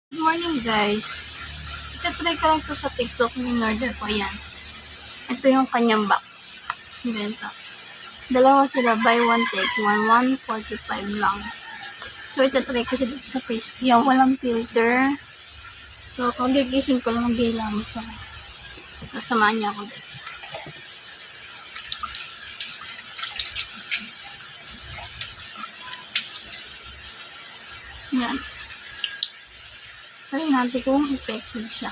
Good morning guys. Itatry ko lang to sa TikTok yung in-order ko yan. Ito yung kanyang box. Benta. Dalawa sila, buy one take one, 145 lang. So itatry ko sila sa face. Yan, walang filter. So kung gigising ko lang bilang sa kasama niya ako guys. Yan. Try natin kung effective siya.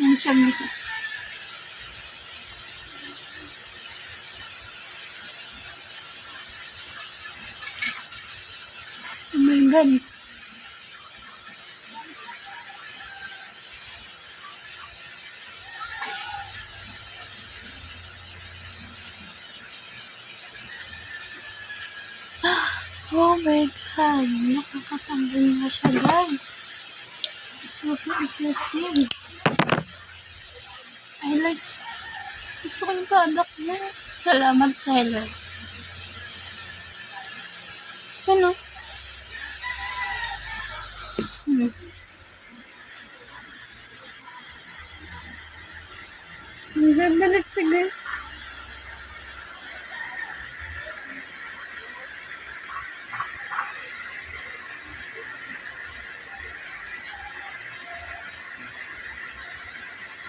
Yan siya siya. Oh my god. Oh my god. Nakakatanggal na siya guys. Super effective. I like. Gusto ko yung product niya. Salamat seller. Ano? Ang ganda na siya guys.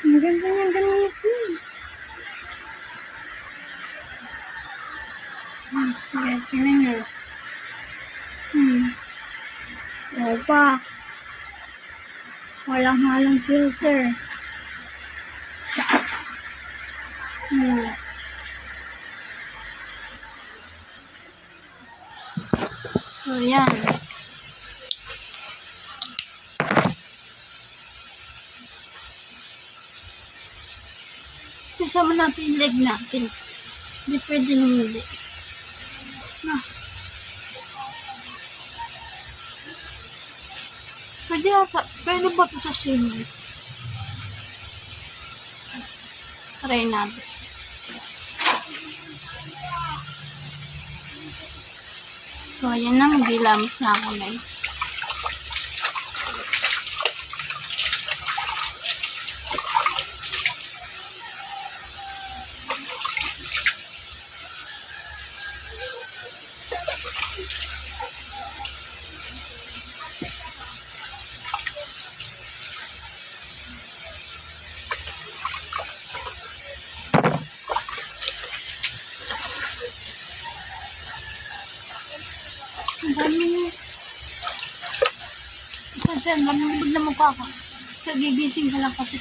Ang ganda niyang gamitin. Sige, tingnan niyo. Opa. Walang halong filter. So, yan. Kasama natin yung leg natin. Hindi pwede nang hindi. Pwede ba ito sa swimming? Try natin. So, ayan na. Magilamos na ako guys. Ang dami niya. Isa siya, mamulog na mukha ko. Kagigising ka lang kasi.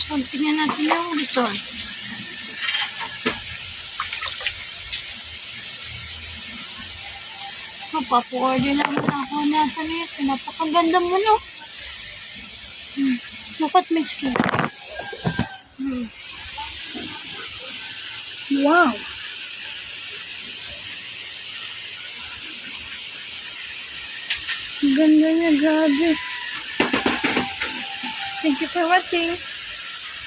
So, tingnan natin yung result. Papu-order naman ako na ito. Napakaganda mo, no? Look at my skin. Wow! Ganda niya, grabe. Thank you for watching.